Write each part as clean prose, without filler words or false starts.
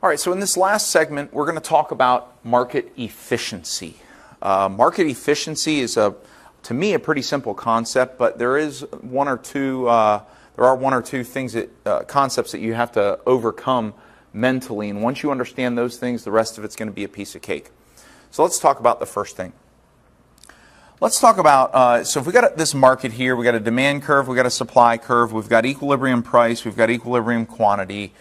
All right, so in this last segment, we're going to talk about market efficiency. Market efficiency is, to me, a pretty simple concept, but there are one or two things concepts that you have to overcome mentally, and once you understand those things, the rest of it's going to be a piece of cake. So let's talk about the first thing. Let's talk about, so if we got this market here, we got a demand curve, we got a supply curve, we've got equilibrium price, we've got equilibrium quantity.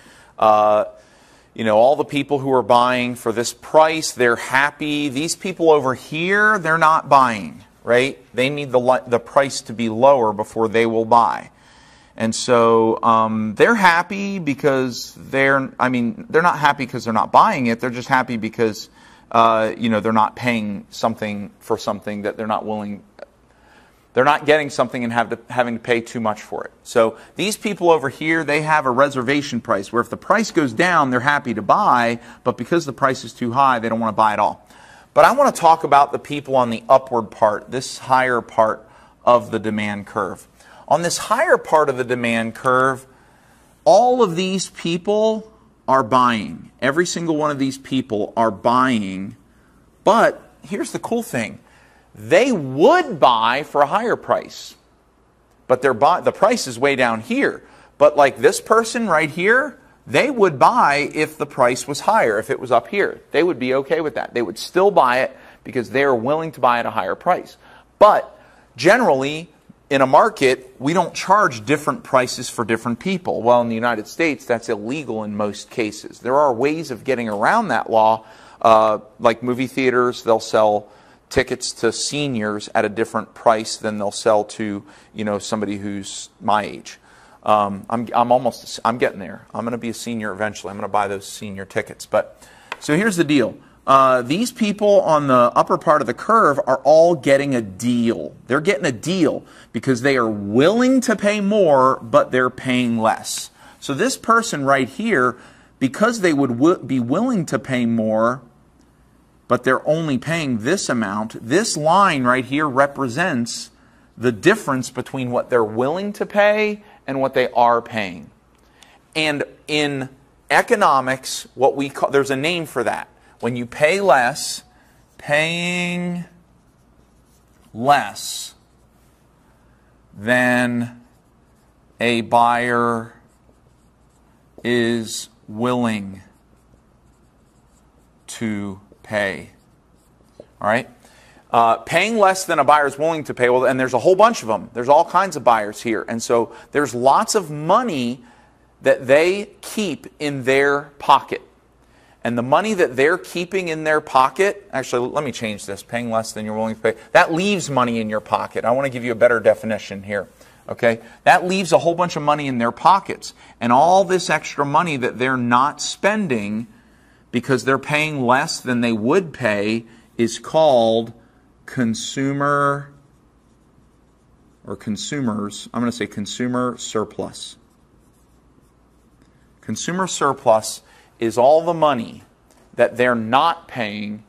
You know, all the people who are buying for this price, they're happy. These people over here, they're not buying, right? They need the price to be lower before they will buy. And so they're happy because they're not happy because they're not buying it. They're just happy because, you know, they're not paying something for something that they're not willing. They're not getting something and having to pay too much for it. So these people over here, they have a reservation price where if the price goes down, they're happy to buy, but because the price is too high, they don't want to buy at all. But I want to talk about the people on the upward part, this higher part of the demand curve. On this higher part of the demand curve, all of these people are buying. Every single one of these people are buying. But here's the cool thing. They would buy for a higher price. But the price is way down here. But like this person right here, they would buy if the price was higher, if it was up here. They would be okay with that. They would still buy it because they are willing to buy at a higher price. But generally, in a market, we don't charge different prices for different people. Well, in the United States, that's illegal in most cases. There are ways of getting around that law, like movie theaters. They'll sell tickets to seniors at a different price than they'll sell to, you know, somebody who's my age. I'm getting there. I'm going to be a senior eventually. I'm going to buy those senior tickets. But so here's the deal. These people on the upper part of the curve are all getting a deal. They're getting a deal because they are willing to pay more, but they're paying less. So this person right here, because they would be willing to pay more, but they're only paying this amount, this line right here represents the difference between what they're willing to pay and what they are paying. And in economics, what we call, there's a name for that. When you pay less, paying less than a buyer is willing to pay. All right? Paying less than a buyer is willing to pay. Well, and there's a whole bunch of them. There's all kinds of buyers here. And so there's lots of money that they keep in their pocket. And the money that they're keeping in their pocket, actually, let me change this. Paying less than you're willing to pay. That leaves money in your pocket. I want to give you a better definition here. Okay? That leaves a whole bunch of money in their pockets. And all this extra money that they're not spending because they're paying less than they would pay is called consumer, or consumers, I'm going to say consumer surplus. Consumer surplus is all the money that they're not paying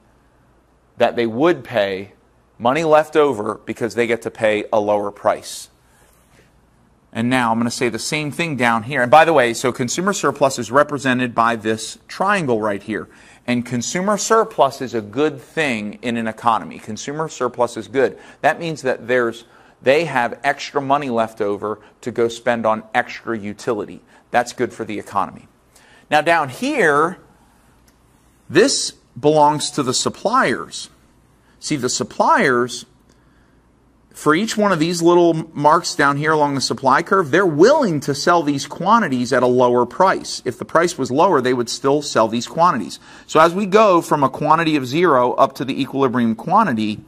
that they would pay, money left over because they get to pay a lower price. And now I'm going to say the same thing down here. And by the way, so consumer surplus is represented by this triangle right here. And consumer surplus is a good thing in an economy. Consumer surplus is good. That means that they have extra money left over to go spend on extra utility. That's good for the economy. Now down here, this belongs to the suppliers. See, the suppliers, for each one of these little marks down here along the supply curve, they're willing to sell these quantities at a lower price. If the price was lower, they would still sell these quantities. So as we go from a quantity of 0 up to the equilibrium quantity,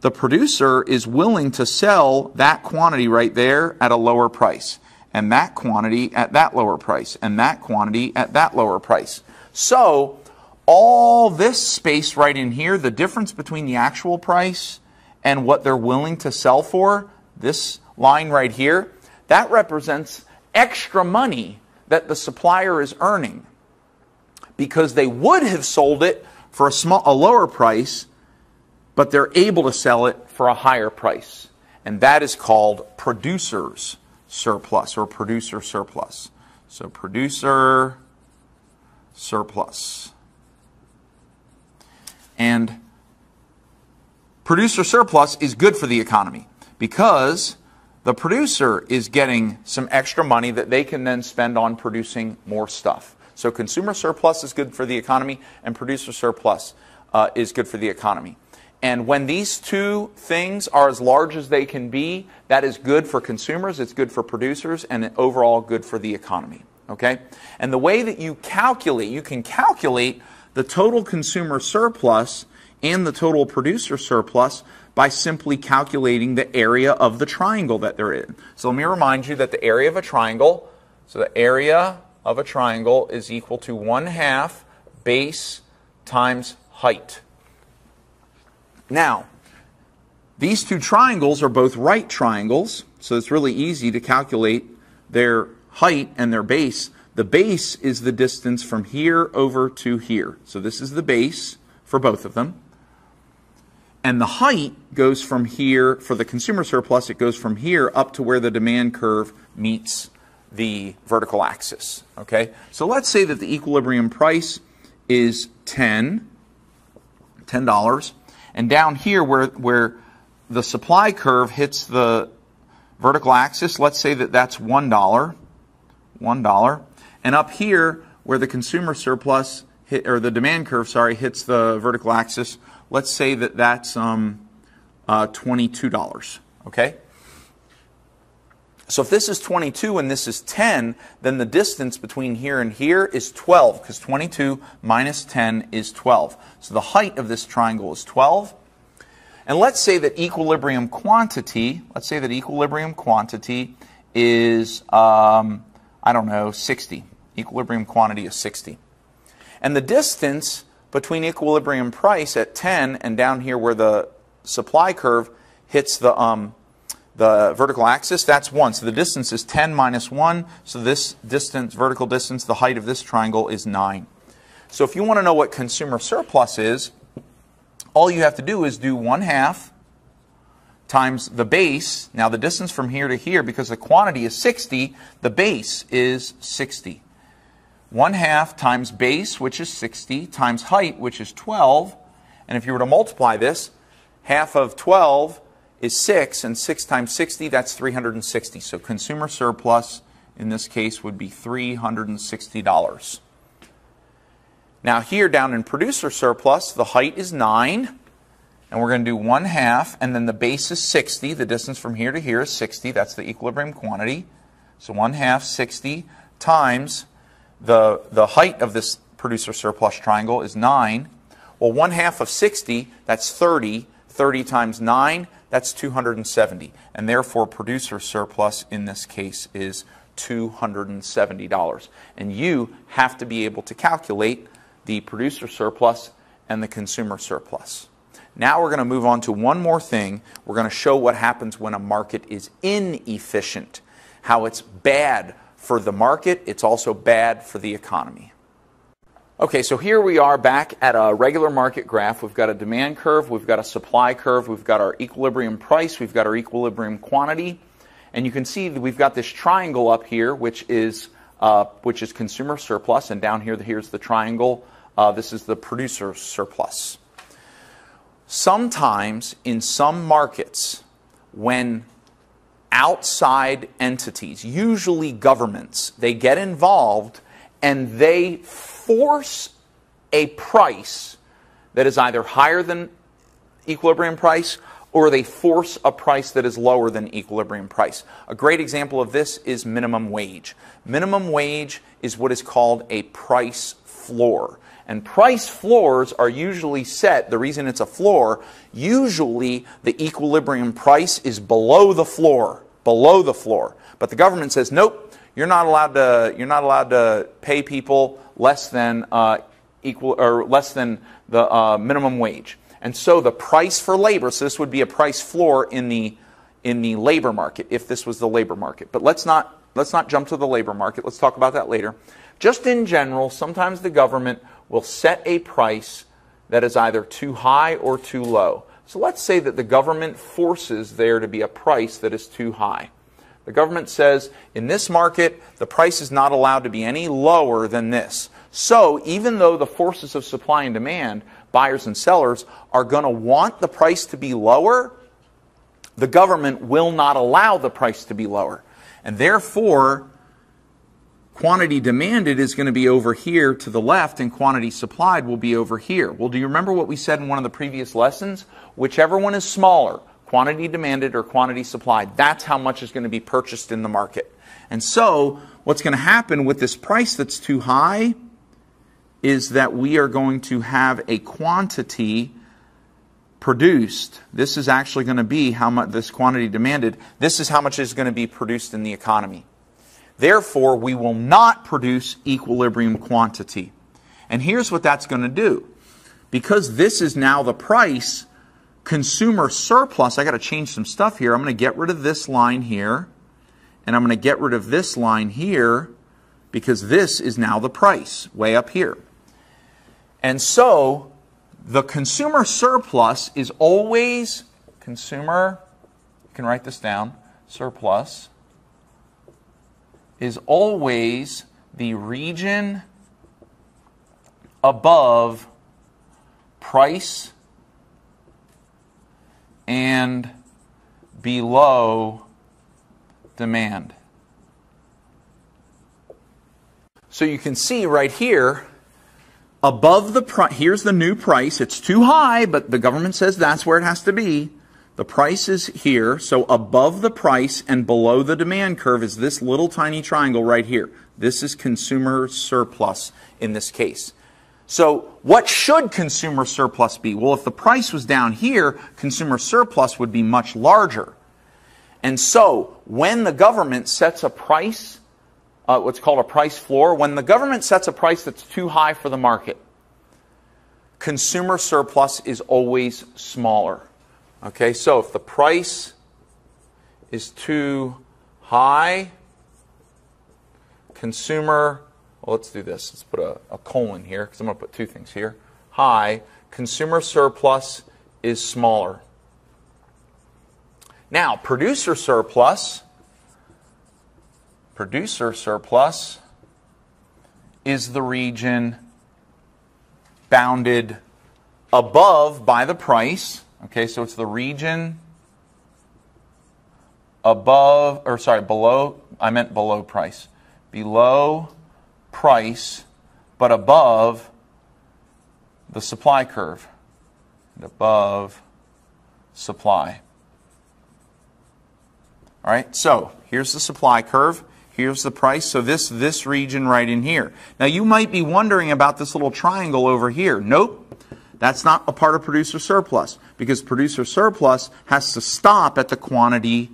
the producer is willing to sell that quantity right there at a lower price, and that quantity at that lower price, and that quantity at that lower price. So all this space right in here, the difference between the actual price and what they're willing to sell for, this line right here, that represents extra money that the supplier is earning because they would have sold it for a lower price, but they're able to sell it for a higher price. And that is called producer's surplus or producer surplus. So producer surplus. And producer surplus is good for the economy because the producer is getting some extra money that they can then spend on producing more stuff. So consumer surplus is good for the economy, and producer surplus is good for the economy. And when these two things are as large as they can be, that is good for consumers, it's good for producers, and overall good for the economy. Okay? And the way that you can calculate the total consumer surplus and the total producer surplus by simply calculating the area of the triangle that they're in. So let me remind you that the area of a triangle, is equal to 1/2 base times height. Now, these two triangles are both right triangles, so it's really easy to calculate their height and their base. The base is the distance from here over to here. So this is the base for both of them. And the height goes from here, for the consumer surplus, it goes from here up to where the demand curve meets the vertical axis. Okay? So let's say that the equilibrium price is $10. And down here where the supply curve hits the vertical axis, let's say that that's $1. And up here where the consumer surplus or the demand curve, hits the vertical axis, let's say that that's $22. Okay? So if this is 22 and this is 10, then the distance between here and here is 12, because 22 minus 10 is 12. So the height of this triangle is 12. And let's say that equilibrium quantity is, 60. Equilibrium quantity is 60. And the distance between equilibrium price at 10 and down here where the supply curve hits the vertical axis, that's 1. So the distance is 10 minus 1. So this distance, vertical distance, the height of this triangle is 9. So if you want to know what consumer surplus is, all you have to do is do 1/2 times the base. Now the distance from here to here, because the quantity is 60, the base is 60. 1/2 times base, which is 60, times height, which is 12. And if you were to multiply this, half of 12 is 6, and 6 times 60, that's 360. So consumer surplus in this case would be $360. Now here down in producer surplus, the height is 9, and we're going to do 1/2, and then the base is 60. The distance from here to here is 60. That's the equilibrium quantity. So 1/2, 60, times the height of this producer surplus triangle is 9. Well, 1/2 of 60, that's 30. 30 times 9, that's 270. And therefore, producer surplus in this case is $270. And you have to be able to calculate the producer surplus and the consumer surplus. Now we're going to move on to one more thing. We're going to show what happens when a market is inefficient, how it's bad for the market, it's also bad for the economy. Okay, so here we are back at a regular market graph. We've got a demand curve, we've got a supply curve, we've got our equilibrium price, we've got our equilibrium quantity, and you can see that we've got this triangle up here, which is consumer surplus, and down here, here's the triangle. This is the producer surplus. Sometimes in some markets, when outside entities, usually governments, they get involved and they force a price that is either higher than equilibrium price or they force a price that is lower than equilibrium price. A great example of this is minimum wage. Minimum wage is what is called a price floor. And price floors are usually set, the reason it's a floor, usually the equilibrium price is below the floor. But the government says, nope, you're not allowed to pay people less than the minimum wage. And so the price for labor, so this would be a price floor in the labor market if this was the labor market. But let's not jump to the labor market. Let's talk about that later. Just in general, sometimes the government will set a price that is either too high or too low. So let's say that the government forces there to be a price that is too high. The government says, in this market, the price is not allowed to be any lower than this. So even though the forces of supply and demand, buyers and sellers, are going to want the price to be lower, the government will not allow the price to be lower. And therefore, quantity demanded is going to be over here to the left, and quantity supplied will be over here. Well, do you remember what we said in one of the previous lessons? Whichever one is smaller, quantity demanded or quantity supplied, that's how much is going to be purchased in the market. And so, what's going to happen with this price that's too high is that we are going to have a quantity produced. This is actually going to be how much this quantity demanded. This is how much is going to be produced in the economy. Therefore, we will not produce equilibrium quantity. And here's what that's going to do. Because this is now the price, consumer surplus, I got to change some stuff here. I'm going to get rid of this line here, and I'm going to get rid of this line here, because this is now the price, way up here. And so, the consumer surplus is always, consumer, you can write this down, surplus, is always the region above price and below demand. So you can see right here, above the price, here's the new price. It's too high, but the government says that's where it has to be. The price is here, so above the price and below the demand curve is this little tiny triangle right here. This is consumer surplus in this case. So what should consumer surplus be? Well, if the price was down here, consumer surplus would be much larger. And so when the government sets a price, what's called a price floor, when the government sets a price that's too high for the market, consumer surplus is always smaller. Okay, so if the price is too high, consumer, well, let's do this. Let's put a colon here, because I'm going to put two things here. High, consumer surplus is smaller. Now, producer surplus is the region bounded above by the price. Okay, so it's the region above, or sorry, below, I meant below price. Below price, but above the supply curve. Above supply. All right, so here's the supply curve. Here's the price. So this region right in here. Now you might be wondering about this little triangle over here. Nope. That's not a part of producer surplus, because producer surplus has to stop at the quantity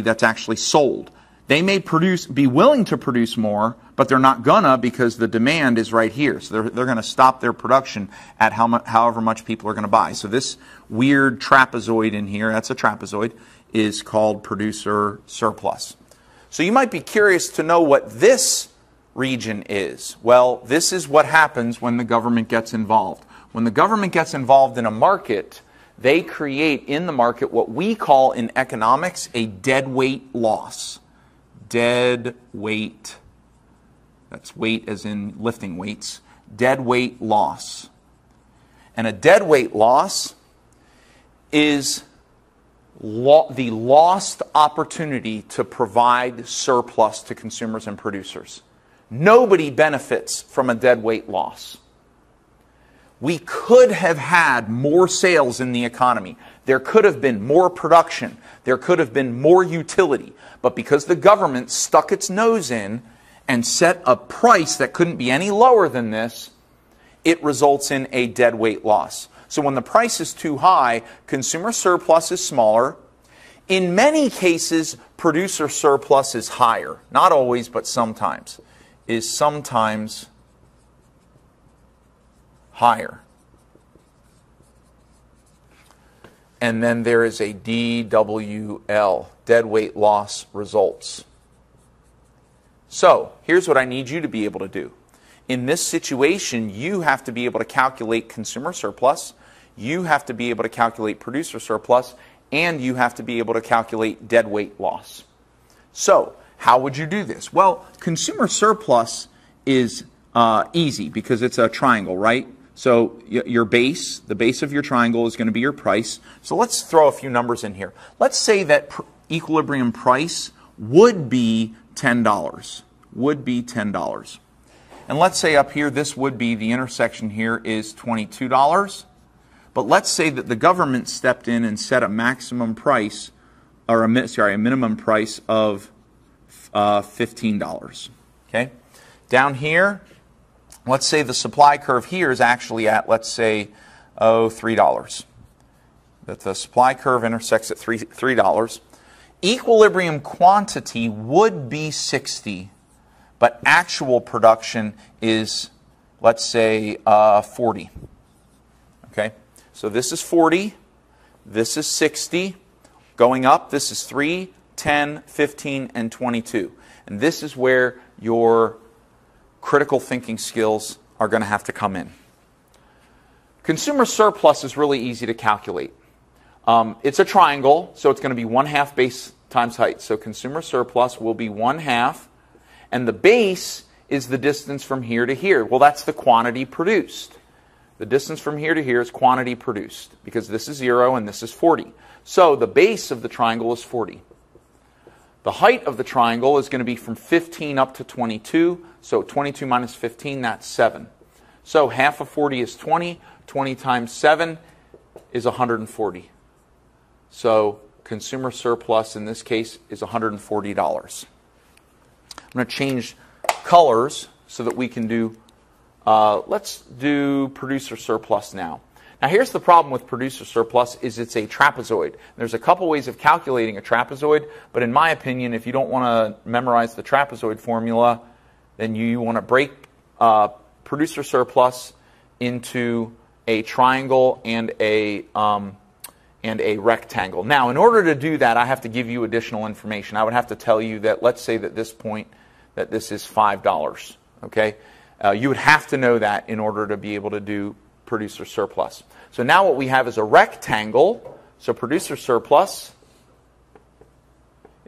that's actually sold. They may be willing to produce more, but they're not gonna, because the demand is right here. So they're going to stop their production at however much people are going to buy. So this weird trapezoid in here, that's a trapezoid, is called producer surplus. So you might be curious to know what this region is. Well, this is what happens when the government gets involved. When the government gets involved in a market, they create in the market what we call in economics a deadweight loss. Deadweight, that's weight as in lifting weights, deadweight loss. And a deadweight loss is the lost opportunity to provide surplus to consumers and producers. Nobody benefits from a deadweight loss. We could have had more sales in the economy. There could have been more production. There could have been more utility. But because the government stuck its nose in and set a price that couldn't be any lower than this, it results in a deadweight loss. So when the price is too high, consumer surplus is smaller. In many cases, producer surplus is higher. Not always, but sometimes. Is sometimes higher. And then there is a DWL, deadweight loss results. So, here's what I need you to be able to do. In this situation, you have to be able to calculate consumer surplus, you have to be able to calculate producer surplus, and you have to be able to calculate deadweight loss. So, how would you do this? Well, consumer surplus is easy because it's a triangle, right? So your base, the base of your triangle is going to be your price. So let's throw a few numbers in here. Let's say that equilibrium price would be $10. Would be $10. And let's say up here, this would be, the intersection here is $22. But let's say that the government stepped in and set a maximum price, or a minimum price of $15. Okay? Down here, let's say the supply curve here is actually at, let's say, $3. That the supply curve intersects at $3. Equilibrium quantity would be 60, but actual production is, let's say, 40. Okay? So this is 40, this is 60. Going up, this is 3, 10, 15, and 22. And this is where your critical thinking skills are going to have to come in. Consumer surplus is really easy to calculate. It's a triangle, so it's going to be 1/2 base times height. So consumer surplus will be 1/2, and the base is the distance from here to here. Well, that's the quantity produced. The distance from here to here is quantity produced, because this is 0 and this is 40. So the base of the triangle is 40. The height of the triangle is going to be from 15 up to 22. So 22 minus 15, that's 7. So half of 40 is 20. 20 times 7 is 140. So consumer surplus in this case is $140. I'm going to change colors so that we can do, let's do producer surplus now. Now here's the problem with producer surplus is it's a trapezoid. There's a couple ways of calculating a trapezoid, but in my opinion, if you don't want to memorize the trapezoid formula, then you want to break producer surplus into a triangle and a rectangle. Now, in order to do that, I have to give you additional information. I would have to tell you that, let's say that this point, that this is $5. Okay, you would have to know that in order to be able to do producer surplus. So now what we have is a rectangle. So producer surplus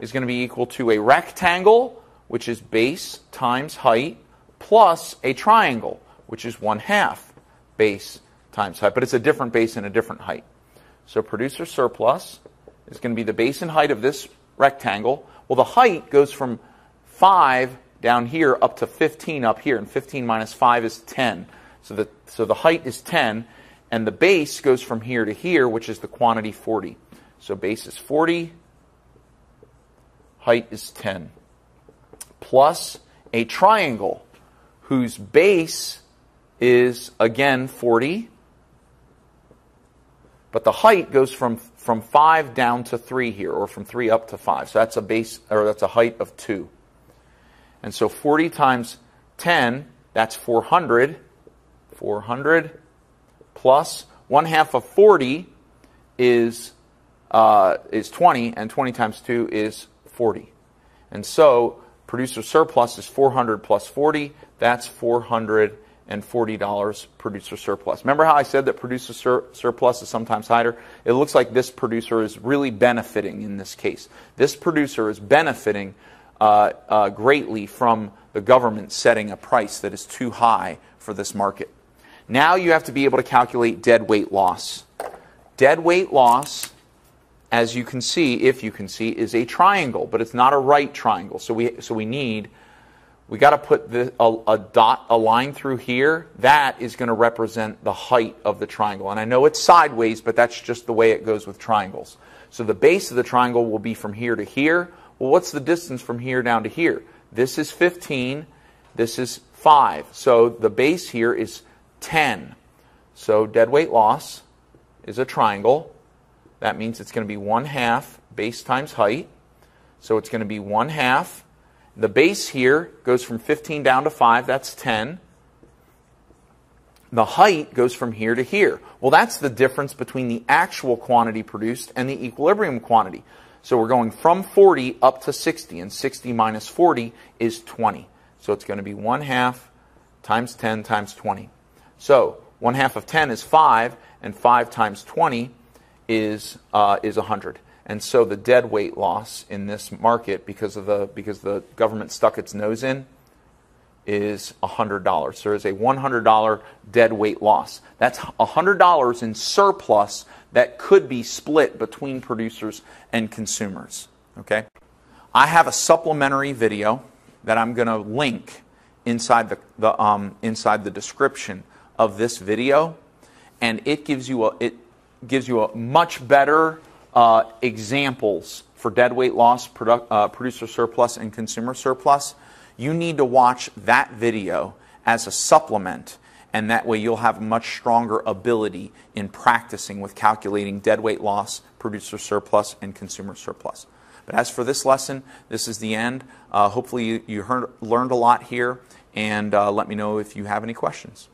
is going to be equal to a rectangle, which is base times height, plus a triangle, which is 1/2 base times height. But it's a different base and a different height. So producer surplus is going to be the base and height of this rectangle. Well, the height goes from 5 down here up to 15 up here, and 15 minus 5 is 10. So the height is 10, and the base goes from here to here, which is the quantity 40. So base is 40, height is 10, plus a triangle whose base is, again, 40, but the height goes from 5 down to 3 here, or from 3 up to 5. So that's a base, or that's a height of 2. And so 40 times 10, that's 400. 400 plus 1/2 of 40 is 20, and 20 times 2 is 40. And so producer surplus is 400 plus 40. That's $440 producer surplus. Remember how I said that producer surplus is sometimes higher? It looks like this producer is really benefiting in this case. This producer is benefiting greatly from the government setting a price that is too high for this market. Now you have to be able to calculate deadweight loss. Deadweight loss, as you can see, if you can see, is a triangle, but it's not a right triangle. So we got to put a line through here. That is going to represent the height of the triangle. And I know it's sideways, but that's just the way it goes with triangles. So the base of the triangle will be from here to here. Well, what's the distance from here down to here? This is 15. This is 5. So the base here is 10. So deadweight loss is a triangle. That means it's going to be 1/2 base times height. So it's going to be 1/2. The base here goes from 15 down to 5. That's 10. The height goes from here to here. Well, that's the difference between the actual quantity produced and the equilibrium quantity. So we're going from 40 up to 60, and 60 minus 40 is 20. So it's going to be 1/2 times 10 times 20. So 1/2 of 10 is 5, and 5 times 20 is 100. And so the deadweight loss in this market, because the government stuck its nose in, is $100. There is a $100 dead weight loss. That's $100 in surplus that could be split between producers and consumers. Okay? I have a supplementary video that I'm going to link inside the description of this video, and it gives you a much better examples for dead weight loss, producer surplus, and consumer surplus. You need to watch that video as a supplement, and that way you'll have a much stronger ability in practicing with calculating dead weight loss, producer surplus, and consumer surplus. But as for this lesson, this is the end. Hopefully you learned a lot here, and let me know if you have any questions.